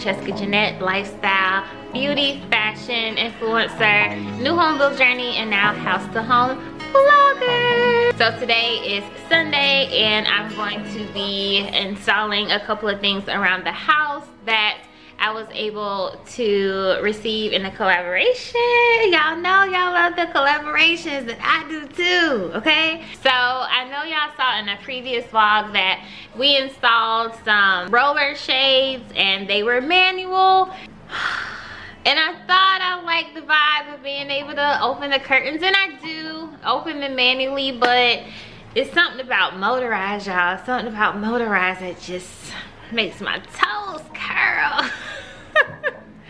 Francesca Jeanette, lifestyle, beauty, fashion influencer, new home build journey, and now house to home vlogger. So today is Sunday and I'm going to be installing a couple of things around the house that I was able to receive in a collaboration. Y'all know y'all love the collaborations, and I do too, okay? So I know y'all saw in a previous vlog that we installed some roller shades and they were manual. And I thought I liked the vibe of being able to open the curtains, and I do open them manually, but it's something about motorized, y'all. Something about motorized that just makes my toes curl.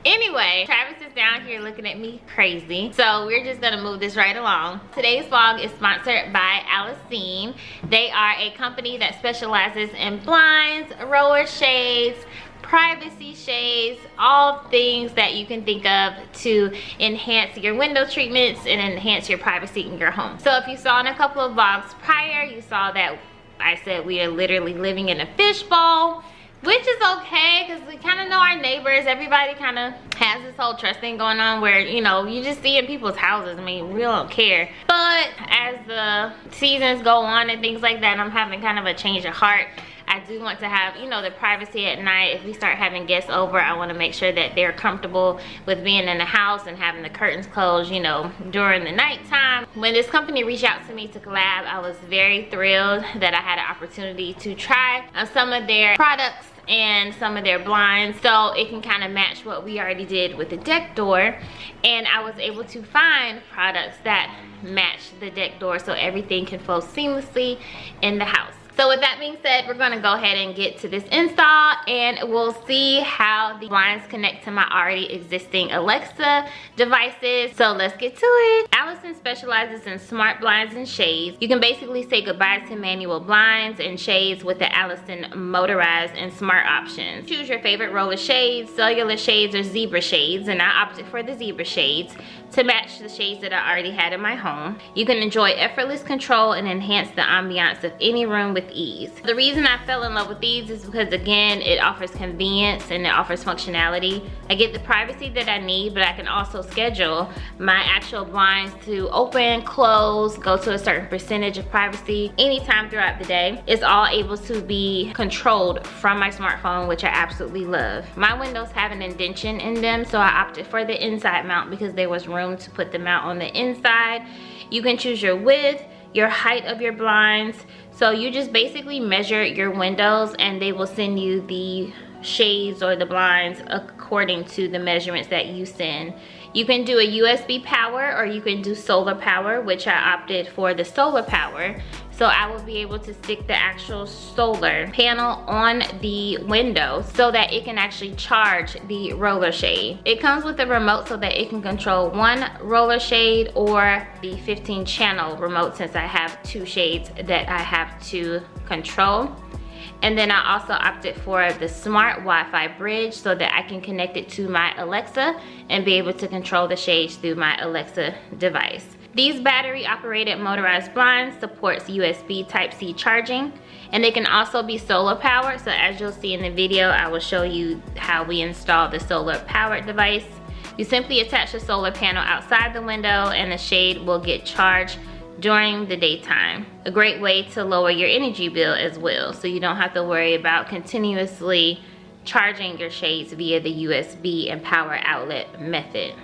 Anyway, Travis is down here looking at me crazy, so we're just gonna move this right along. Today's vlog is sponsored by Allesin. They are a company that specializes in blinds, roller shades, privacy shades, all things that you can think of to enhance your window treatments and enhance your privacy in your home. So if you saw in a couple of vlogs prior, you saw that I said we are literally living in a fishbowl, which is okay because we kind of know our neighbors. Everybody kind of has this whole trust thing going on where, you know, you just see in people's houses. I mean, we don't care. But as the seasons go on and things like that, I'm having kind of a change of heart. I do want to have, you know, the privacy at night. If we start having guests over, I want to make sure that they're comfortable with being in the house and having the curtains closed, you know, during the nighttime. When this company reached out to me to collab, I was very thrilled that I had an opportunity to try some of their products and some of their blinds, so it can kind of match what we already did with the deck door. And I was able to find products that match the deck door so everything can flow seamlessly in the house. So with that being said, we're gonna go ahead and get to this install and we'll see how the blinds connect to my already existing Alexa devices. So let's get to it. Allesin specializes in smart blinds and shades. You can basically say goodbye to manual blinds and shades with the Allesin motorized and smart options. Choose your favorite roller shades, cellular shades, or zebra shades, and I opted for the zebra shades to match the shades that I already had in my home. You can enjoy effortless control and enhance the ambiance of any room with ease. The reason I fell in love with these is because, again, it offers convenience and it offers functionality. I get the privacy that I need, but I can also schedule my actual blinds to open, close, go to a certain percentage of privacy anytime throughout the day. It's all able to be controlled from my smartphone, which I absolutely love. My windows have an indentation in them, so I opted for the inside mount because there was room to put them out on the inside. You can choose your width, your height of your blinds. So you just basically measure your windows and they will send you the shades or the blinds according to the measurements that you send. You can do a USB power or you can do solar power, which I opted for the solar power. So I will be able to stick the actual solar panel on the window so that it can actually charge the roller shade. It comes with a remote so that it can control one roller shade or the 15 channel remote, since I have two shades that I have to control. And then I also opted for the smart Wi-Fi bridge so that I can connect it to my Alexa and be able to control the shades through my Alexa device. These battery operated motorized blinds supports USB Type-C charging, and they can also be solar powered. So as you'll see in the video, I will show you how we install the solar powered device. You simply attach the solar panel outside the window and the shade will get charged during the daytime. A great way to lower your energy bill as well, so you don't have to worry about continuously charging your shades via the USB and power outlet method.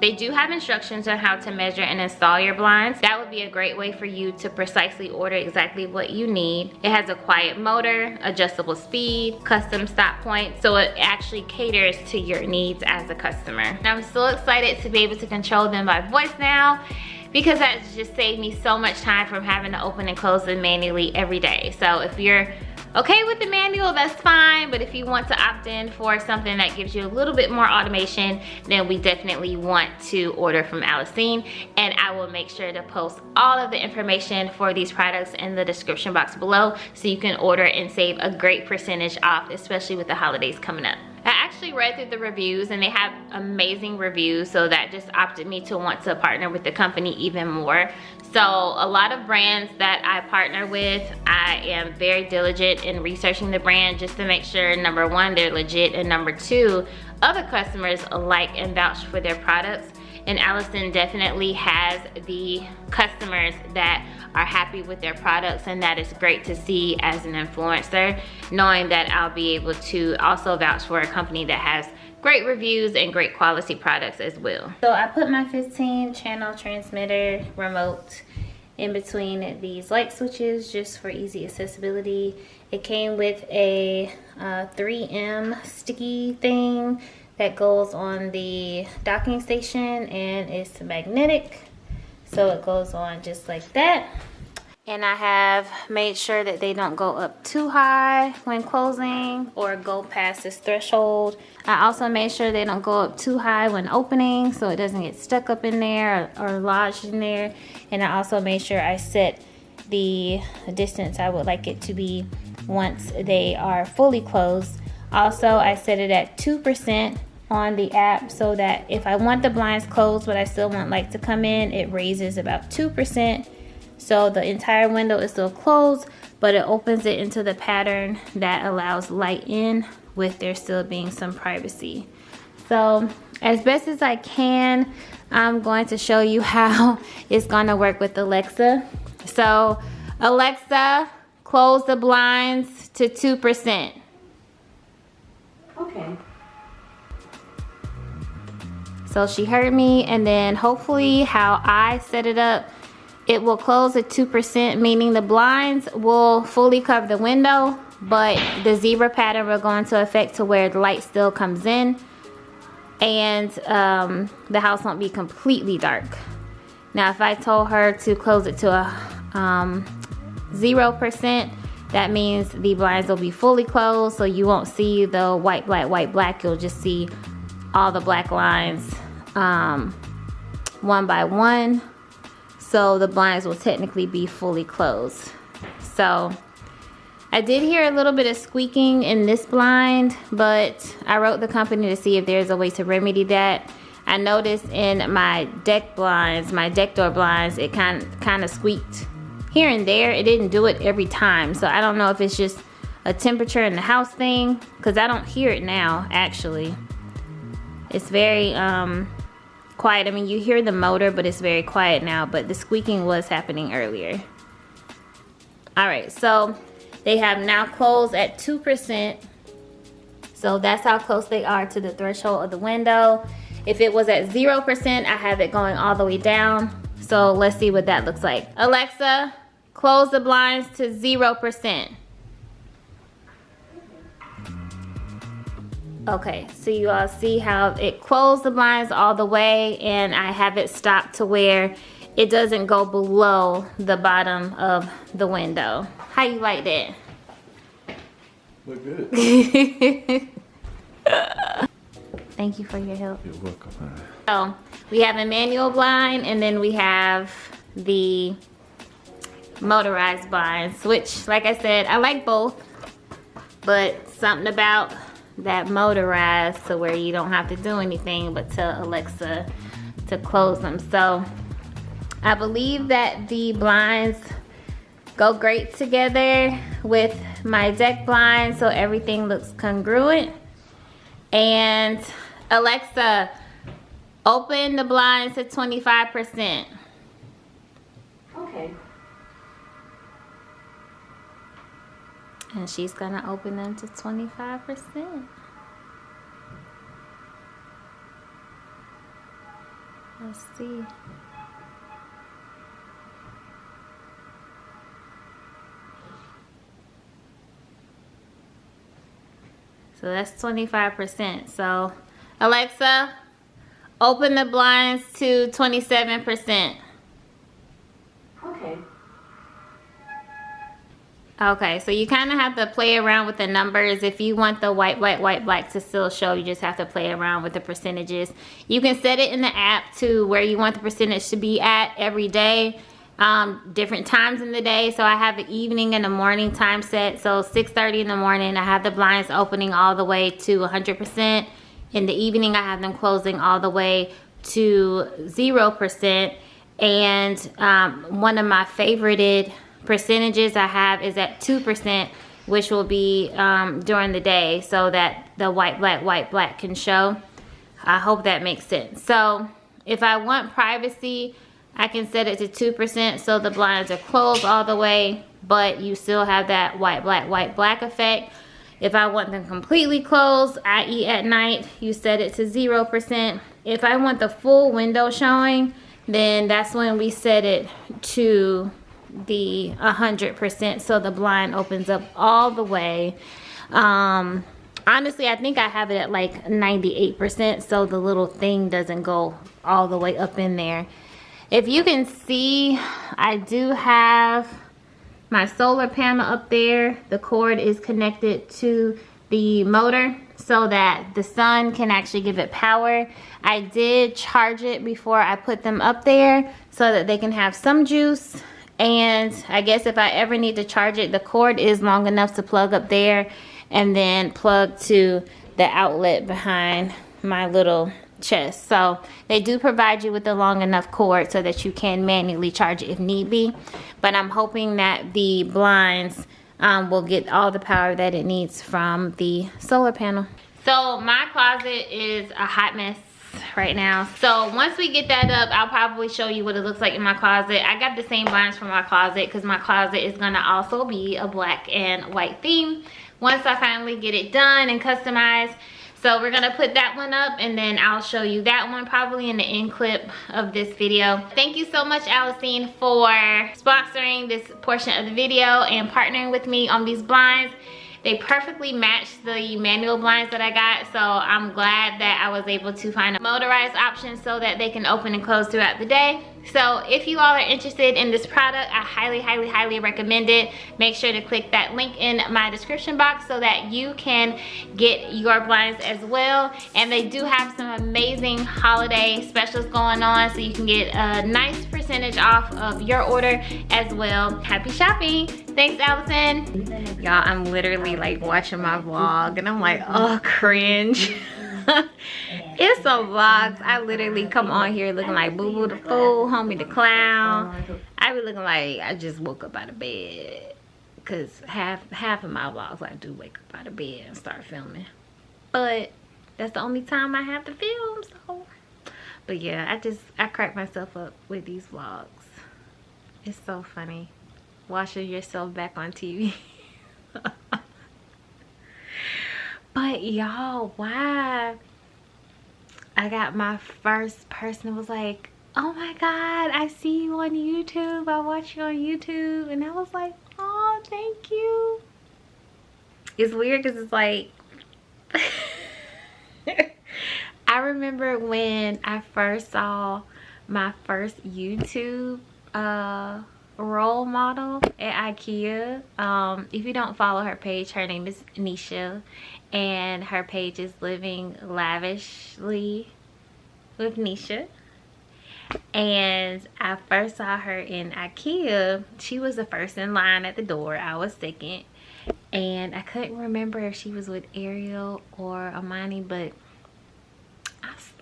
They do have instructions on how to measure and install your blinds. That would be a great way for you to precisely order exactly what you need. It has a quiet motor, adjustable speed, custom stop point, so it actually caters to your needs as a customer. And I'm so excited to be able to control them by voice now, because that's just saved me so much time from having to open and close them manually every day. So if you're okay with the manual, that's fine, but if you want to opt in for something that gives you a little bit more automation, then we definitely want to order from Allesin, and I will make sure to post all of the information for these products in the description box below so you can order and save a great percentage off, especially with the holidays coming up. I actually actually read through the reviews and they have amazing reviews, so that just opted me to want to partner with the company even more. So a lot of brands that I partner with, I am very diligent in researching the brand just to make sure, number one, they're legit, and number two, other customers like and vouch for their products. And Allesin definitely has the customers that are happy with their products, and that is great to see as an influencer, knowing that I'll be able to also vouch for a company that has great reviews and great quality products as well. So I put my 15 channel transmitter remote in between these light switches just for easy accessibility. It came with a 3M sticky thing that goes on the docking station, and it's magnetic, so it goes on just like that. And I have made sure that they don't go up too high when closing or go past this threshold. I also made sure they don't go up too high when opening, so it doesn't get stuck up in there or lodged in there. And I also made sure I set the distance I would like it to be once they are fully closed. Also, I set it at 2% on the app, so that if I want the blinds closed but I still want light to come in, it raises about 2%. So the entire window is still closed, but it opens it into the pattern that allows light in with there still being some privacy. So as best as I can, I'm going to show you how it's going to work with Alexa. So Alexa, close the blinds to 2%. Okay. So she heard me, and then hopefully how I set it up, it will close at 2%, meaning the blinds will fully cover the window, but the zebra pattern will go into effect to where the light still comes in, and the house won't be completely dark. Now, if I told her to close it to a 0%, that means the blinds will be fully closed, so you won't see the white, black. You'll just see all the black lines one by one. So the blinds will technically be fully closed. So I did hear a little bit of squeaking in this blind, but I wrote the company to see if there's a way to remedy that. I noticed in my deck blinds, my deck door blinds, it kind of squeaked here and there. It didn't do it every time. So I don't know if it's just a temperature in the house thing, because I don't hear it now, actually. It's very quiet. I mean, you hear the motor, but it's very quiet now, but the squeaking was happening earlier. All right, so they have now closed at 2%. So that's how close they are to the threshold of the window. If it was at 0%, I have it going all the way down. So let's see what that looks like. Alexa, close the blinds to 0%. Okay, so you all see how it closed the blinds all the way, and I have it stopped to where it doesn't go below the bottom of the window. How you like that? Look good. Thank you for your help. You're welcome. So we have a manual blind, and then we have the motorized blinds, which, like I said, I like both, but something about that motorized to where you don't have to do anything but tell Alexa to close them. So I believe that the blinds go great together with my deck blinds, so everything looks congruent. And Alexa, open the blinds to 25%. Okay. And she's gonna open them to 25%. Let's see. So that's 25%. So Alexa, open the blinds to 27%. Okay. Okay, so you kind of have to play around with the numbers. If you want the white, black to still show, you just have to play around with the percentages. You can set it in the app to where you want the percentage to be at every day. different times in the day. So I have the evening and the morning time set. So 6:30 in the morning, I have the blinds opening all the way to 100%. In the evening, I have them closing all the way to 0%. And one of my favorited percentages I have is at 2%, which will be during the day, so that the white black can show. I hope that makes sense. So if I want privacy, I can set it to 2%, so the blinds are closed all the way, but you still have that white black effect. If I want them completely closed, i.e. at night, you set it to 0%. If I want the full window showing, then that's when we set it to the 100%, so the blind opens up all the way. Honestly, I think I have it at like 98%, so the little thing doesn't go all the way up in there. If you can see, I do have my solar panel up there. The cord is connected to the motor so that the sun can actually give it power. I did charge it before I put them up there so that they can have some juice. And I guess if I ever need to charge it, the cord is long enough to plug up there and then plug to the outlet behind my little chest. So they do provide you with a long enough cord so that you can manually charge it if need be. But I'm hoping that the blinds will get all the power that it needs from the solar panel. So my closet is a hot mess right now. So once we get that up, I'll probably show you what it looks like in my closet. I got the same blinds for my closet because my closet is gonna also be a black and white theme once I finally get it done and customized. So we're gonna put that one up, and then I'll show you that one probably in the end clip of this video. Thank you so much, Allesin, for sponsoring this portion of the video and partnering with me on these blinds. They perfectly match the manual blinds that I got, so I'm glad that I was able to find a motorized option so that they can open and close throughout the day. So if you all are interested in this product, I highly recommend it. Make sure to click that link in my description box so that you can get your blinds as well. And they do have some amazing holiday specials going on, so you can get a nice percentage off of your order as well. Happy shopping. Thanks, Allesin. Y'all, I'm literally like watching my vlog and I'm like, oh, cringe. It's some vlogs. I literally come on here looking like Boo Boo the Fool, Homie the Clown. I be looking like I just woke up out of bed. Cause half of my vlogs I do wake up out of bed and start filming. But that's the only time I have to film, so. But yeah, I crack myself up with these vlogs. It's so funny. Watching yourself back on TV. But y'all, why I got my first person was like, oh my god, I see you on YouTube, I watch you on YouTube, and I was like, oh, thank you. It's weird because it's like I remember when I first saw my first YouTube role model at IKEA. If you don't follow her page, her name is Nisha, and her page is Living Lavishly with Nisha. And I first saw her in IKEA. She was the first in line at the door. I was second, and I couldn't remember if she was with Ariel or Amani, but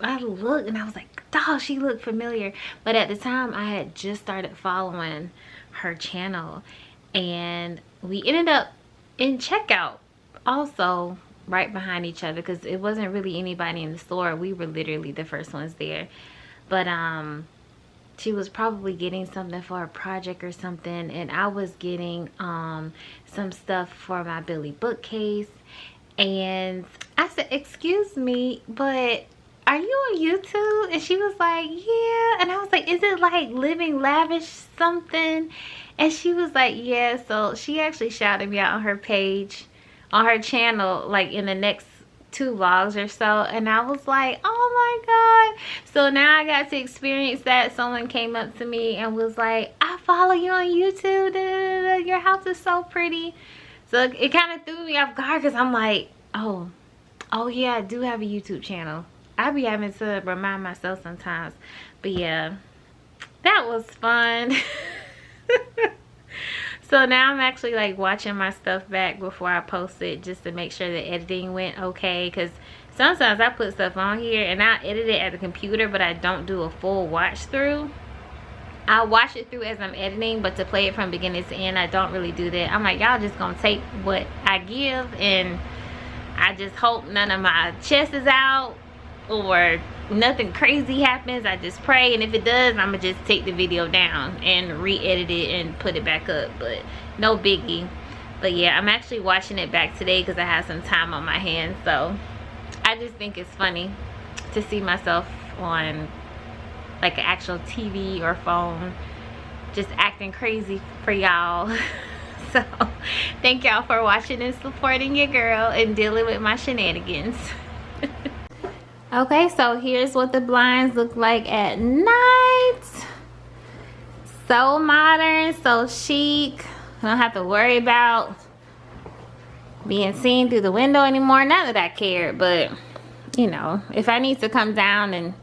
I looked and I was like, dog, she looked familiar. But at the time, I had just started following her channel, and we ended up in checkout also right behind each other because it wasn't really anybody in the store. We were literally the first ones there. But she was probably getting something for a project or something, and I was getting some stuff for my Billy bookcase. And I said, excuse me, but are you on YouTube? And she was like, yeah. And I was like, is it like Living Lavish something? And she was like, yeah. So she actually shouted me out on her page, on her channel, like in the next 2 vlogs or so. And I was like, oh my god. So now I got to experience that. Someone came up to me and was like, I follow you on YouTube, da, da, da. Your house is so pretty. So it kind of threw me off guard because I'm like, oh yeah, I do have a YouTube channel. I be having to remind myself sometimes. But yeah, that was fun. So now I'm actually like watching my stuff back before I post it, just to make sure the editing went okay. Because sometimes I put stuff on here and I edit it at the computer, but I don't do a full watch through. I'll watch it through as I'm editing, but to play it from beginning to end, I don't really do that. I'm like, y'all just gonna take what I give, and I just hope none of my chest is out or nothing crazy happens. I just pray, and if it does, I'm gonna just take the video down and re-edit it and put it back up, but no biggie. But yeah, I'm actually watching it back today because I have some time on my hands, so I just think it's funny to see myself on like an actual TV or phone just acting crazy for y'all. So thank y'all for watching and supporting your girl and dealing with my shenanigans. Okay, so here's what the blinds look like at night. So modern, so chic. I don't have to worry about being seen through the window anymore. Not that I care, but you know, if I need to come down and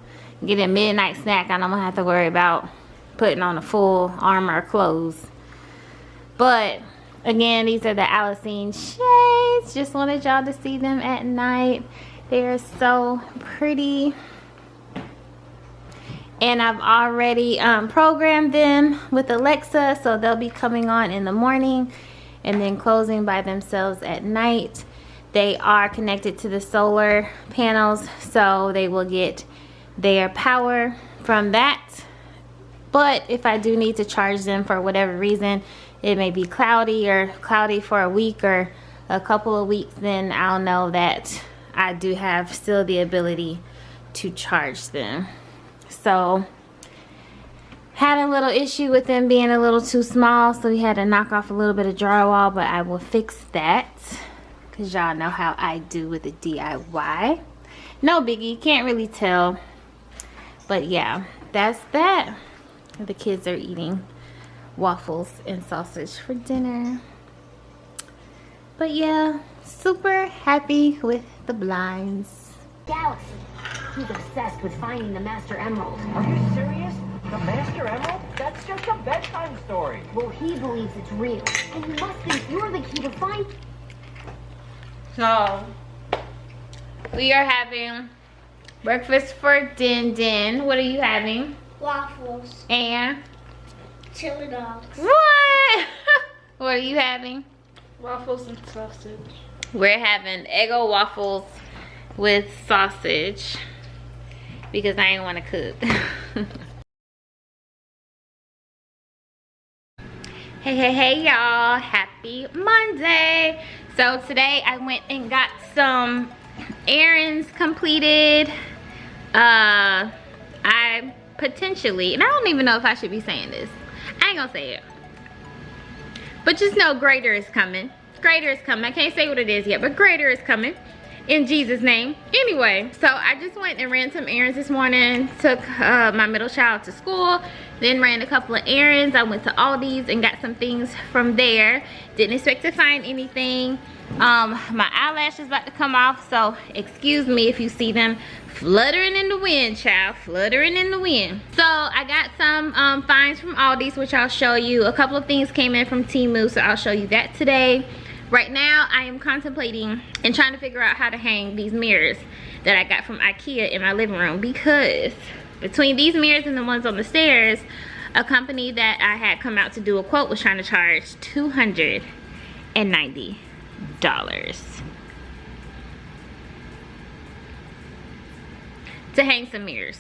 get a midnight snack, I don't have to worry about putting on a full armor of clothes. But again, these are the Allesin shades. Just wanted y'all to see them at night. They are so pretty. And I've already programmed them with Alexa, so they'll be coming on in the morning and then closing by themselves at night. They are connected to the solar panels, so they will get their power from that. But if I do need to charge them for whatever reason, it may be cloudy or cloudy for a week or a couple of weeks, then I'll know that I do have still the ability to charge them. So had a little issue with them being a little too small, so we had to knock off a little bit of drywall, but I will fix that because y'all know how I do with the DIY. No biggie, can't really tell. But yeah, that's that. The kids are eating waffles and sausage for dinner. But yeah, super happy with the blinds. Galaxy. He's obsessed with finding the Master Emerald. Are you serious? The Master Emerald? That's just a bedtime story. Well, he believes it's real, and he must think you're the key to find. So we are having breakfast for Din Din. What are you having? Waffles. And Chili dogs. what? What are you having? Waffles and sausage. We're having Eggo waffles with sausage because I ain't want to cook. Hey y'all, happy Monday. So today I went and got some errands completed. I potentially, and I don't even know if I should be saying this, I ain't gonna say it, but just know greater is coming. Greater is coming. I can't say what it is yet, but greater is coming in Jesus' name. Anyway, so I just went and ran some errands this morning. Took my middle child to school, then ran a couple of errands. I went to Aldi's and got some things from there. Didn't expect to find anything. My eyelash is about to come off, so excuse me if you see them fluttering in the wind, child, fluttering in the wind. So I got some finds from Aldi's, which I'll show you. A couple of things came in from Temu, so I'll show you that today. Right now I am contemplating and trying to figure out how to hang these mirrors that I got from IKEA in my living room, because between these mirrors and the ones on the stairs, a company that I had come out to do a quote was trying to charge $290 to hang some mirrors.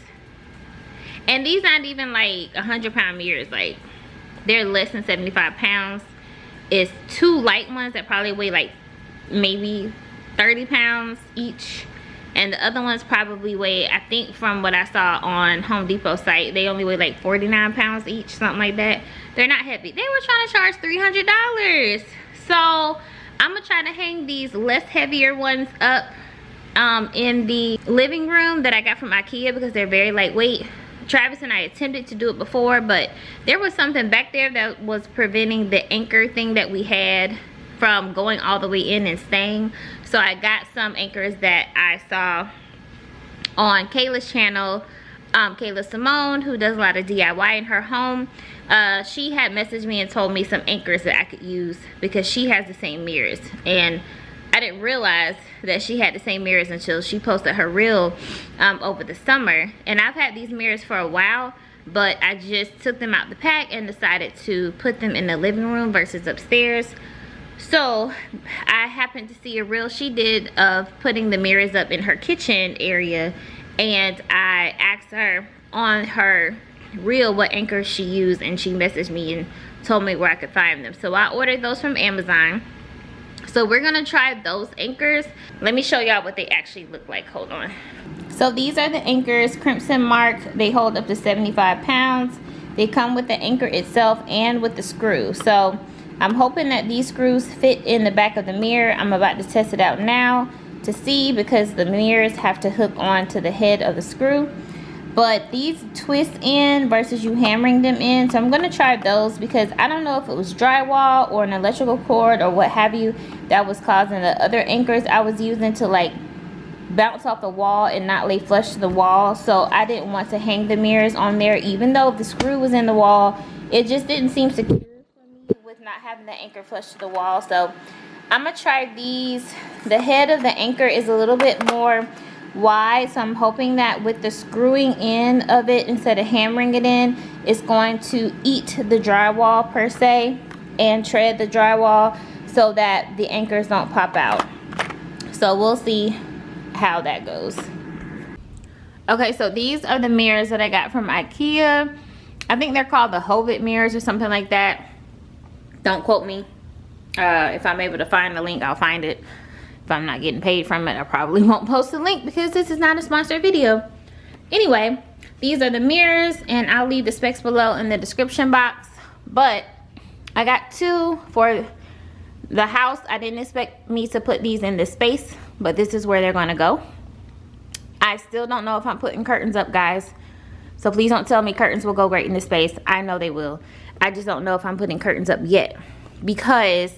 And these aren't even like 100-pound mirrors, like they're less than 75 pounds. It's two light ones that probably weigh like maybe 30 pounds each, and the other ones probably weigh, I think from what I saw on Home Depot site, they only weigh like 49 pounds each, something like that. They're not heavy. They were trying to charge $300. So I'm gonna try to hang these less heavier ones up in the living room that I got from IKEA because they're very lightweight. Travis and I attempted to do it before, but there was something back there that was preventing the anchor thing that we had from going all the way in and staying. So I got some anchors that I saw on Kayla's channel Kayla Simone, who does a lot of DIY in her home, she had messaged me and told me some anchors that I could use because she has the same mirrors. And I didn't realize that she had the same mirrors until she posted her reel over the summer. And I've had these mirrors for a while, but I just took them out the pack and decided to put them in the living room versus upstairs. So I happened to see a reel she did of putting the mirrors up in her kitchen area, and I asked her on her reel what anchors she used, and she messaged me and told me where I could find them. So I ordered those from Amazon. So we're gonna try those anchors. Let me show y'all what they actually look like. Hold on. So these are the anchors, Crimson Mark. They hold up to 75 pounds. They come with the anchor itself and with the screw. So I'm hoping that these screws fit in the back of the mirror. I'm about to test it out now to see, because the mirrors have to hook on to the head of the screw. But these twist in versus you hammering them in. So I'm gonna try those because I don't know if it was drywall or an electrical cord or what have you that was causing the other anchors I was using to like bounce off the wall and not lay flush to the wall. So I didn't want to hang the mirrors on there, even though the screw was in the wall. It just didn't seem secure for me with not having the anchor flush to the wall. So I'm gonna try these. The head of the anchor is a little bit more wide, so I'm hoping that with the screwing in of it instead of hammering it in, it's going to eat the drywall per se and tread the drywall so that the anchors don't pop out. So we'll see how that goes. Okay, so these are the mirrors that I got from IKEA. I think they're called the Hobbit mirrors or something like that. Don't quote me. If I'm able to find the link, I'll find it. If I'm not getting paid from it, I probably won't post the link because this is not a sponsored video. Anyway, these are the mirrors, and I'll leave the specs below in the description box. But I got two for the house. I didn't expect me to put these in this space, but this is where they're gonna go. I still don't know if I'm putting curtains up, guys. So please don't tell me curtains will go great in this space. I know they will. I just don't know if I'm putting curtains up yet, because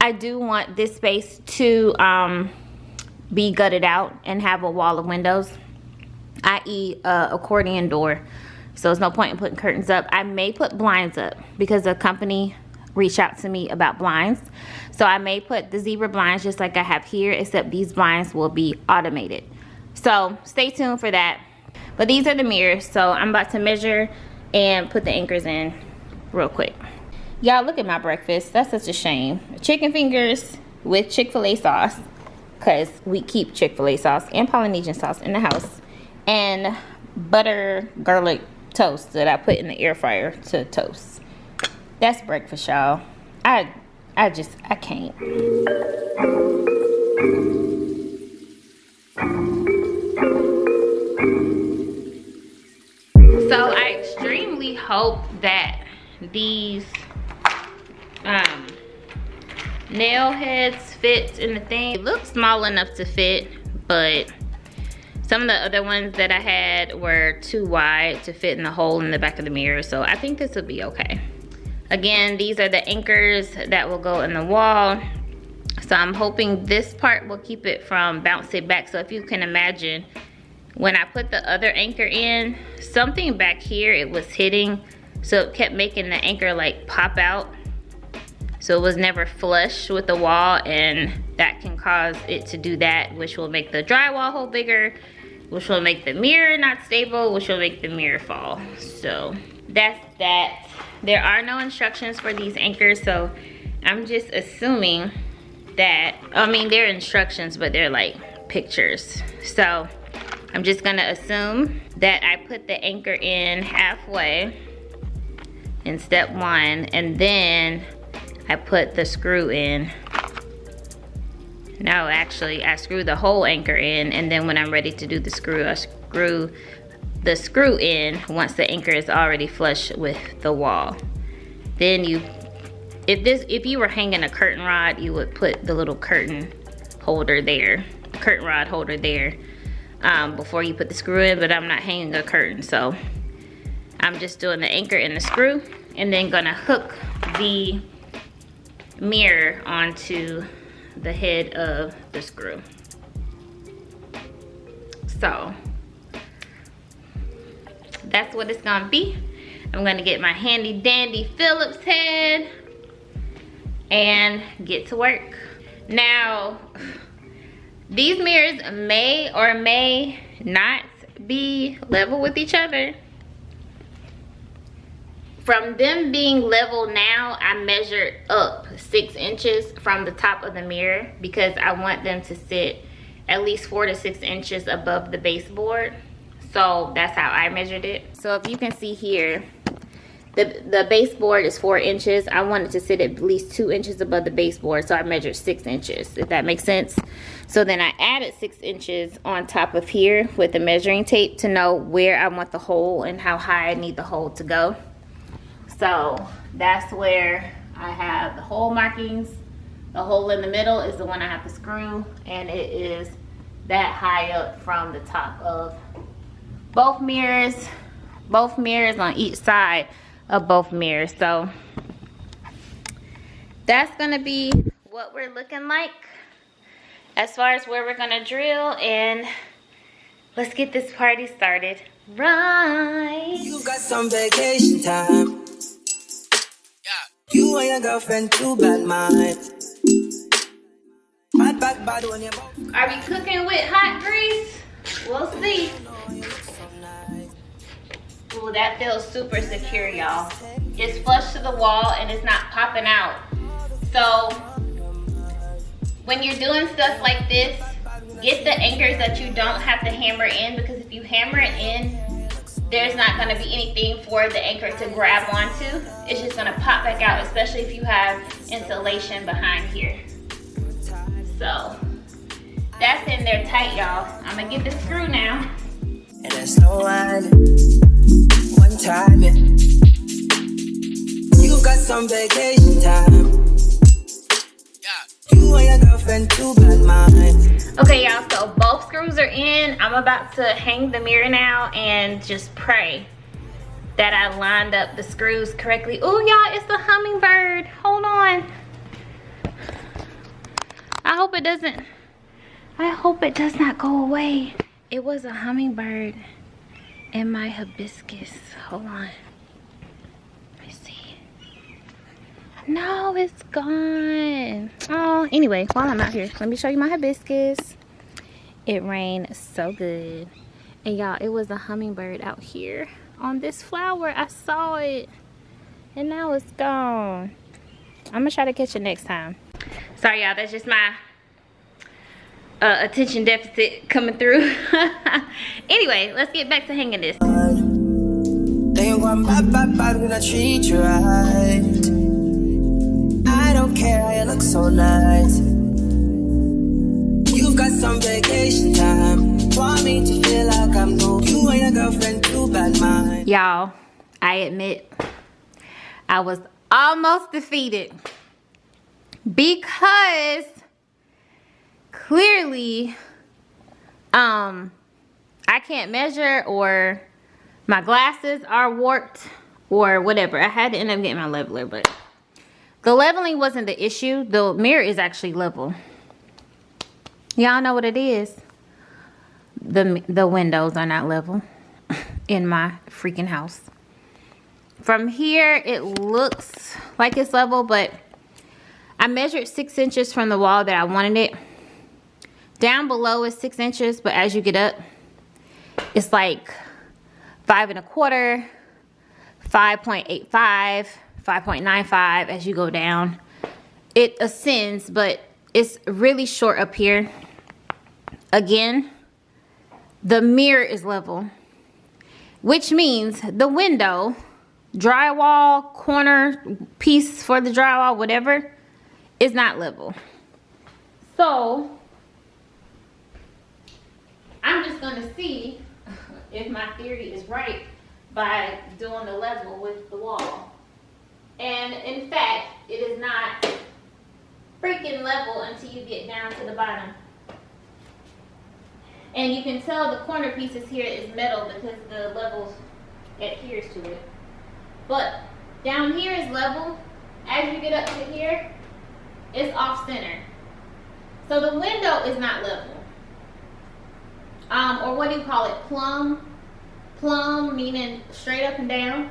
I do want this space to be gutted out and have a wall of windows, i.e. accordion door. So there's no point in putting curtains up. I may put blinds up because the company reached out to me about blinds. So I may put the zebra blinds just like I have here, except these blinds will be automated. So stay tuned for that. But these are the mirrors. So I'm about to measure and put the anchors in real quick. Y'all, look at my breakfast. That's such a shame. Chicken fingers with Chick-fil-A sauce, because we keep Chick-fil-A sauce and Polynesian sauce in the house, and butter garlic toast that I put in the air fryer to toast. That's breakfast, y'all. I can't. So I extremely hope that these nail heads fit in the thing. It looks small enough to fit, but some of the other ones that I had were too wide to fit in the hole in the back of the mirror. So I think this will be okay. Again, these are the anchors that will go in the wall. So I'm hoping this part will keep it from bouncing back. So if you can imagine, when I put the other anchor in, something back here it was hitting, so it kept making the anchor like pop out. So it was never flush with the wall, and that can cause it to do that, which will make the drywall hole bigger, which will make the mirror not stable, which will make the mirror fall. So that's that. There are no instructions for these anchors, so I'm just assuming that, I mean, they're instructions, but they're like pictures. So I'm just gonna assume that I put the anchor in halfway in step one, and then I put the screw in. No, actually, I screw the whole anchor in, and then when I'm ready to do the screw, I screw the screw in once the anchor is already flush with the wall. Then if you were hanging a curtain rod, you would put the little curtain holder there, curtain rod holder there, before you put the screw in, but I'm not hanging a curtain, so I'm just doing the anchor and the screw, and then gonna hook the mirror onto the head of the screw. So that's what it's gonna be. I'm gonna get my handy dandy Phillips head and get to work. Now, these mirrors may or may not be level with each other. From them being level now, I measured up 6 inches from the top of the mirror because I want them to sit at least 4 to 6 inches above the baseboard. So that's how I measured it. So if you can see here, the baseboard is 4 inches. I wanted to sit at least 2 inches above the baseboard, so I measured 6 inches, if that makes sense. So then I added 6 inches on top of here with the measuring tape to know where I want the hole and how high I need the hole to go. So that's where I have the hole markings. The hole in the middle is the one I have to screw, and it is that high up from the top of both mirrors on each side of both mirrors. So that's gonna be what we're looking like as far as where we're gonna drill, and let's get this party started. Right. You got some vacation time. You and your girlfriend too bad mind. Bad back bad when you both. Are we cooking with hot grease? We'll see. Ooh, that feels super secure, y'all. It's flush to the wall and it's not popping out. So when you're doing stuff like this, get the anchors that you don't have to hammer in, because if you hammer it in, there's not going to be anything for the anchor to grab onto. It's just going to pop back out, especially if you have insulation behind here. So that's in there tight, y'all. I'm going to get the screw now. And there's no one time. You got some vacation time. You and your girlfriend too bad mind. Okay, y'all, so both screws are in. I'm about to hang the mirror now and just pray that I lined up the screws correctly. Oh, y'all, it's the hummingbird. Hold on. I hope it does not go away. It was a hummingbird in my hibiscus. Hold on. Let me see. No, it's gone. Oh, anyway, while I'm out here, let me show you my hibiscus. It rained so good. And y'all, it was a hummingbird out here on this flower. I saw it. And now it's gone. I'm gonna try to catch it next time. Sorry, y'all, that's just my attention deficit coming through. Anyway, let's get back to hanging this. They want bad when I treat you right. I don't care how you look so nice. You've got some vacation time. Want me to feel like I'm new. You and your girlfriend too bad mind. Y'all, I admit I was almost defeated because clearly I can't measure, or my glasses are warped, or whatever. I had to end up getting my leveler, but the leveling wasn't the issue. The mirror is actually level. Y'all know what it is. The windows are not level in my freaking house. From here, it looks like it's level, but I measured 6 inches from the wall that I wanted it. Down below is 6 inches, but as you get up, it's like 5 1/4, 5.85, 5.95 as you go down. It ascends, but it's really short up here. Again, the mirror is level, which means the window, drywall, corner piece for the drywall, whatever, is not level. So I'm just gonna see if my theory is right by doing the level with the wall. And in fact, it is not freaking level until you get down to the bottom. And you can tell the corner pieces here is metal because the level adheres to it. But down here is level. As you get up to here, it's off center. So the window is not level. Or what do you call it? Plumb plumb, meaning straight up and down.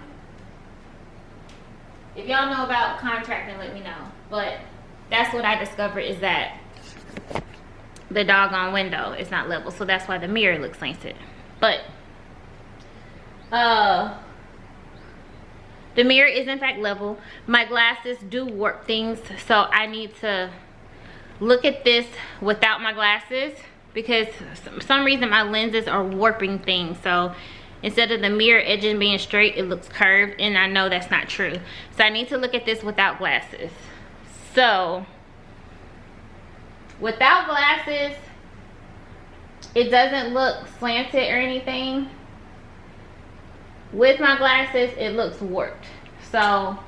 If y'all know about contracting, let me know. But that's what I discovered, is that the doggone window is not level, so that's why the mirror looks slanted. But the mirror is in fact level. My glasses do warp things, so I need to look at this without my glasses, because for some reason my lenses are warping things. So instead of the mirror edging being straight, it looks curved, and I know that's not true. So I need to look at this without glasses. So without glasses, it doesn't look slanted or anything. With my glasses, it looks warped. So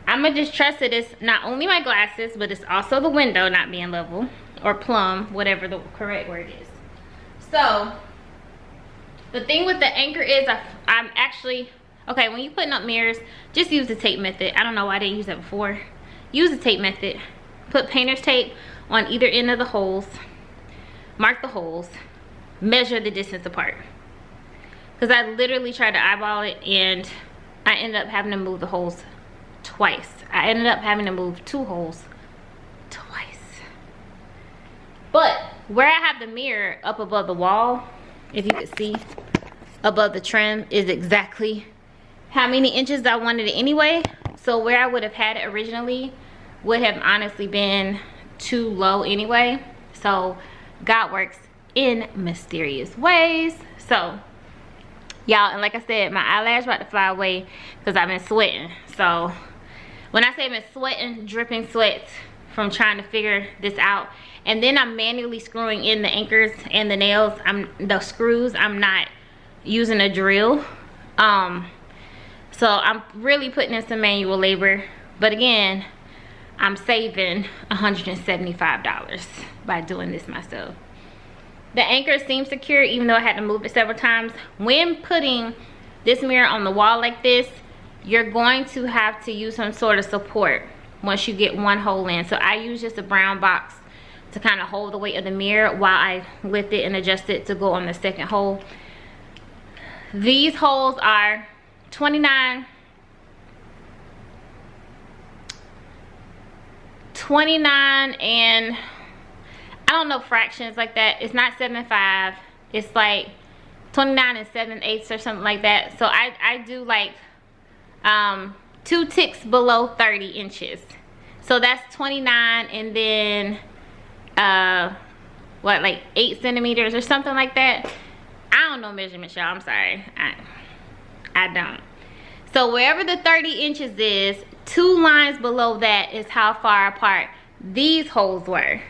I'm gonna just trust that it's not only my glasses, but it's also the window not being level, or plumb, whatever the correct word is. So the thing with the anchor is I'm actually, okay, when you're putting up mirrors, just use the tape method. I don't know why I didn't use that before. Use the tape method. Put painter's tape on either end of the holes. Mark the holes. Measure the distance apart. Because I literally tried to eyeball it, and I ended up having to move the holes twice. I ended up having to move 2 holes twice. But where I have the mirror up above the wall, if you could see, above the trim is exactly how many inches I wanted it anyway. So where I would have had it originally would have honestly been too low anyway. So God works in mysterious ways. So y'all, and like I said, my eyelash about to fly away because I've been sweating. So when I say I've been sweating, dripping sweats from trying to figure this out, and then I'm manually screwing in the anchors and the nails, the screws, I'm not using a drill. So I'm really putting in some manual labor, but again, I'm saving $175 by doing this myself. The anchor seems secure, even though I had to move it several times. When putting this mirror on the wall like this, you're going to have to use some sort of support once you get one hole in. So I use just a brown box to kind of hold the weight of the mirror while I lift it and adjust it to go on the second hole. These holes are 29 and I don't know fractions like that. It's not 7/5. It's like 29 and 7/8 or something like that. So I do like 2 ticks below 30 inches. So that's 29, and then what, like 8 centimeters or something like that. I don't know measurements, y'all. I'm sorry. I don't. So wherever the 30 inches is, 2 lines below that is how far apart these holes were.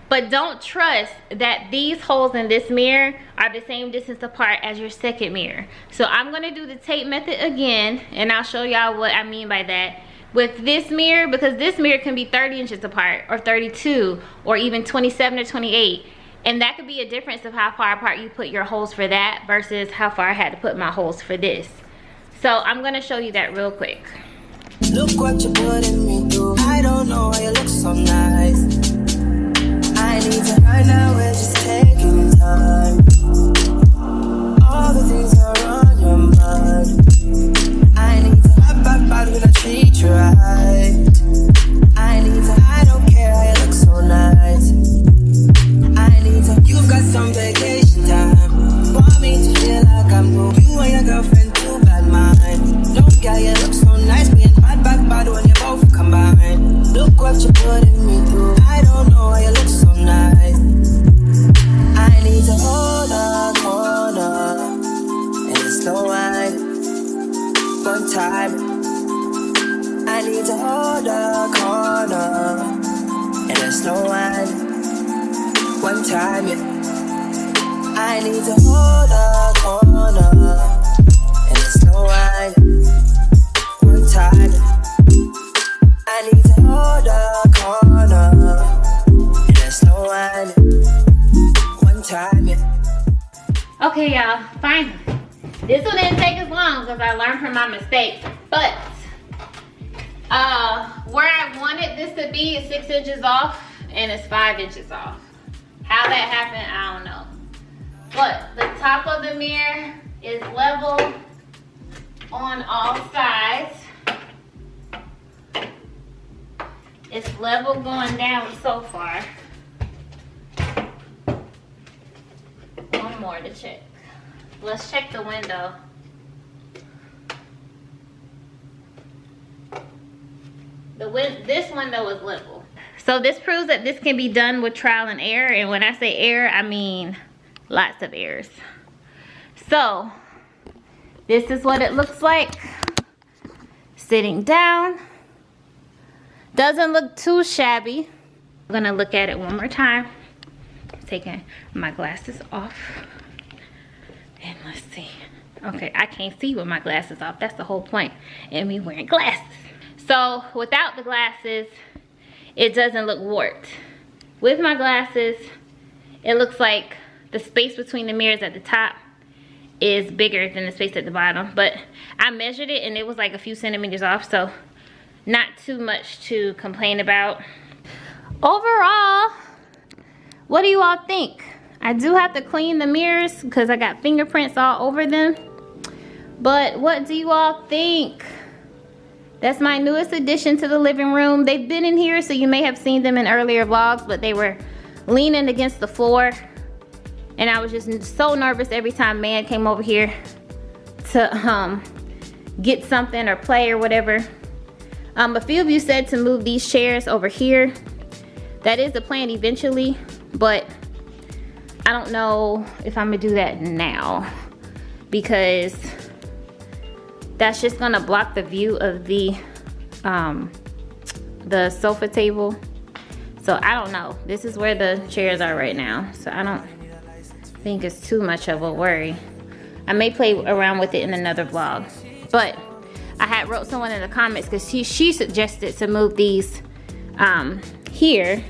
But don't trust that these holes in this mirror are the same distance apart as your second mirror. So I'm going to do the tape method again, and I'll show y'all what I mean by that. With this mirror, because this mirror can be 30 inches apart, or 32, or even 27 or 28. And that could be a difference of how far apart you put your holes for that versus how far I had to put my holes for this. So I'm going to show you that real quick. Look what you're putting me through. I don't know why you look so nice. I need to right now, we're just taking time. All the things are on your mind. I need to bad when I treat you right. I need to, I don't care how you look so nice. I need to, you've got some vacation time. Want me to feel like I'm new. You and your girlfriend too bad mind. Don't care, you look so nice. Being bad when you both combine. Look what you're putting me through. I don't know why you look so nice. I need to hold a corner and it's slow wine. One time I need to hold a corner and it's slow wine. One time, yeah. I need to hold a corner and it's slow wine. One time, I need to hold a corner and it's slow wine. One time, yeah. Okay, y'all, finally. This one didn't take as long because I learned from my mistakes. But where I wanted this to be is 6 inches off, and it's 5 inches off. How that happened, I don't know. But the top of the mirror is level on all sides. It's level going down so far. One more to check. Let's check the window. This window is level. So this proves that this can be done with trial and error. And when I say error, I mean lots of errors. So this is what it looks like sitting down. Doesn't look too shabby. I'm gonna look at it one more time. Taking my glasses off. And let's see. Okay, I can't see with my glasses off. That's the whole point in me wearing glasses. So without the glasses, it doesn't look warped. With my glasses, it looks like the space between the mirrors at the top is bigger than the space at the bottom. But I measured it and it was like a few centimeters off, so not too much to complain about. Overall, what do you all think? I do have to clean the mirrors because I got fingerprints all over them. But what do you all think? That's my newest addition to the living room. They've been in here, so you may have seen them in earlier vlogs, but they were leaning against the floor. And I was just so nervous every time man came over here to get something or play or whatever. A few of you said to move these chairs over here. That is the plan eventually, but I don't know if I'm gonna do that now because that's just gonna block the view of the sofa table. So I don't know. This is where the chairs are right now. So I don't think it's too much of a worry. I may play around with it in another vlog. But I had wrote someone in the comments because she suggested to move these here.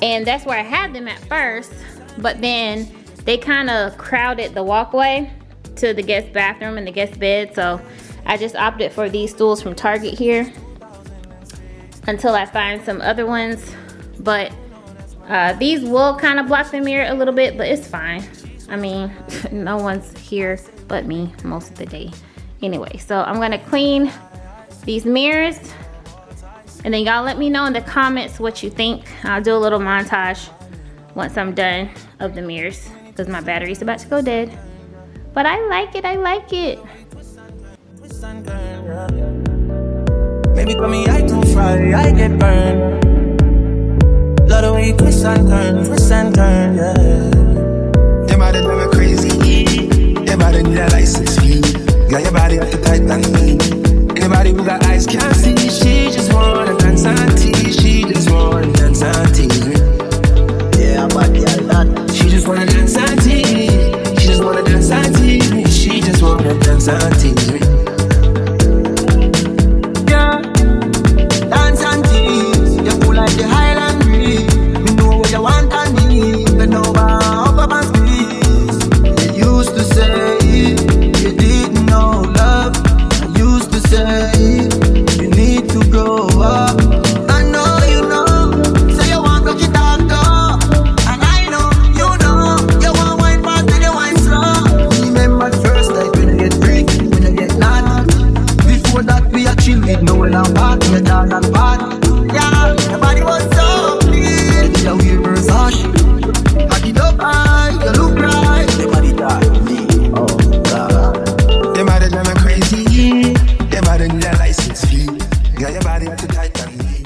And that's where I had them at first. But then they kind of crowded the walkway to the guest bathroom and the guest bed. So I just opted for these stools from Target here until I find some other ones. But these will kind of block the mirror a little bit, but it's fine. I mean, no one's here but me most of the day. Anyway, so I'm gonna clean these mirrors and then y'all let me know in the comments what you think. I'll do a little montage once I'm done of the mirrors because my battery's about to go dead. But I like it, I like it. Maybe call me, I too fry, I get burned. Love the way you twist and turn, yeah. Them body drive me crazy. Them body need a license fee. Got your body up to tight and me. Anybody who got eyes can't see. She just wanna dance and tease. She just wanna dance and tease me. Yeah, but yeah, that. She just wanna dance and tease. She just wanna dance and tease me. She just wanna dance and tease me. Yeah, dance and tease. You cool like the Highland breeze. Me know what you want and need. Bend over, up and squeeze. You used to say you didn't know love. I used to say you need to grow up. I know you know. Say you want to get down though. And I know you know. You want wine fast and you wine slow. Remember the first night when you get freak, when you get naughty. Before that we are chill with no one and party, you down and party. Yeah, your body was so clean. You wear Versace. Pack it up high, you look right. Your body dark me, oh God. Them body drive me crazy. Them body need a license fee. Got your body up to tight and me.